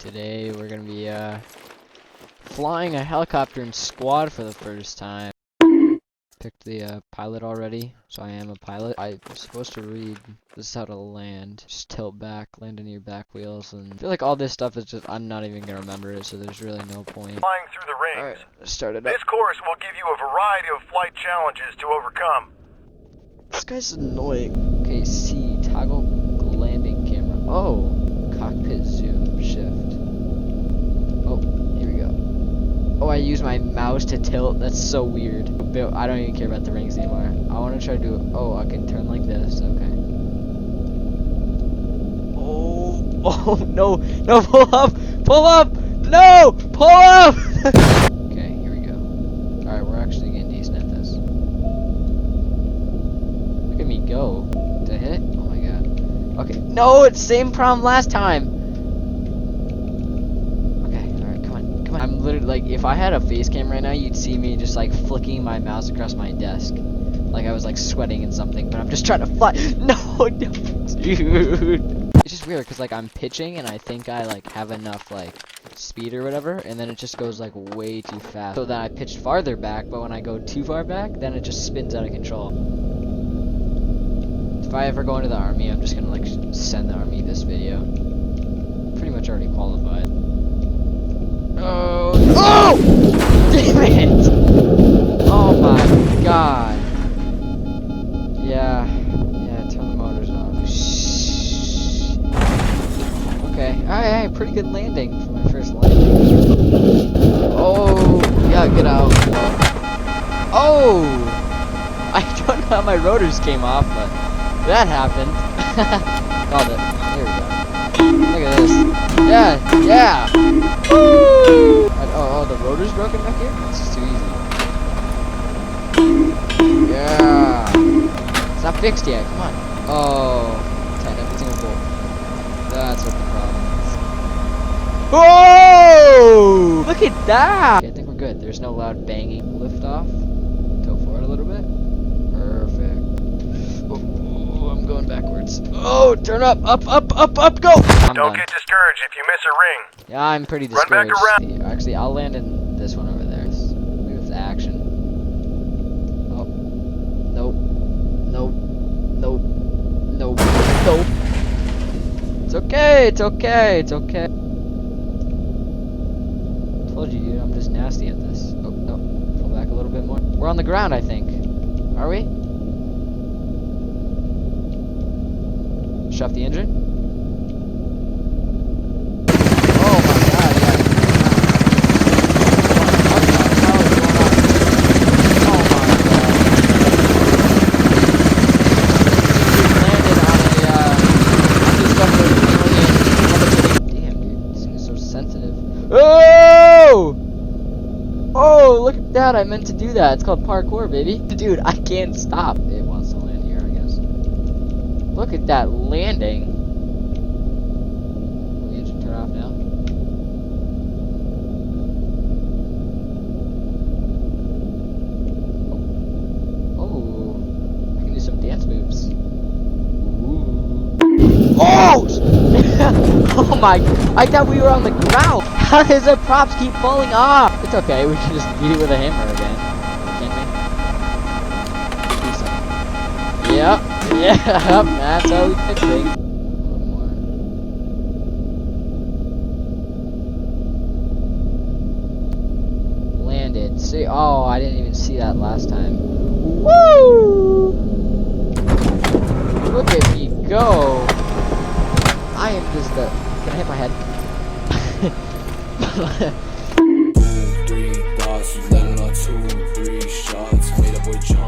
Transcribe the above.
Today we're gonna be flying a helicopter in squad for the first time. Picked the pilot already, so I am a pilot. I'm supposed to read this is how to land. Just tilt back, land on your back wheels, and I feel like all this stuff is just I'm not even gonna remember it, so there's really no point. Flying through the rings. Alright, start it up. This course will give you a variety of flight challenges to overcome. This guy's annoying. Okay, C, toggle landing camera. Oh, cockpit zoom shift. Oh, here we go. Oh, I use my mouse to tilt. That's so weird. I don't even care about the rings anymore. I want to try to do it. Oh, I can turn like this. Okay. Oh no, no, pull up, no, pull up. Okay, here we go. All right, we're actually getting decent at this. Look at me go. Did I hit? Oh my god. Okay, no, it's same problem last time. Okay, all right, come on. I'm literally like, if I had a face cam right now, you'd see me just like flicking my mouse across my desk, like I was like sweating in something. But I'm just trying to fly. No, dude. It's just weird because like I'm pitching and I think I like have enough like speed or whatever, and then it just goes like way too fast. So then I pitched farther back, but when I go too far back, then it just spins out of control. If I ever go into the army, I'm just gonna like send the army this video. Pretty much already qualified. Oh! Damn it! Oh my god. Yeah, turn the motors off. Shh. Okay, alright, pretty good landing for my first landing. Oh, yeah, get out. Oh! I don't know how my rotors came off, but that happened. Called it. There we go. Look at this. Yeah! Woo! Oh, the rotor's broken back here? This is too easy. Yeah! It's not fixed yet, come on. Oh, tighten every single bolt. That's what the problem is. Whoa! Look at that! Okay, I think we're good. There's no loud banging. Lift off. Go forward a little bit. Perfect. Oh, I'm going backwards. Oh, turn up, up, go! I'm Don't done. get discouraged if you miss a ring. Yeah, I'm pretty Run back discouraged. Actually, I'll land in this one over there. Move the action. Oh. Nope. It's okay. Told you, dude, I'm just nasty at this. Oh, no. Pull back a little bit more. We're on the ground, I think. Are we? Shut off the engine? Oh, look at that. I meant to do that. It's called parkour, baby. Dude, I can't stop. It wants to land here, I guess. Look at that landing. Will the engine turn off now? Oh, I can do some dance moves. Ooh. Oh! Oh my, I thought we were on the ground. How does the props keep falling off? It's okay, we can just beat it with a hammer again. Can't we? Yep, that's how we fix things. A little more. Landed. See, oh, I didn't even see that last time. Woo! Look at me go. I am just the... Can I hit my head? 2, 3 thoughts, letting out 2, 3 shots. Made a boy jump.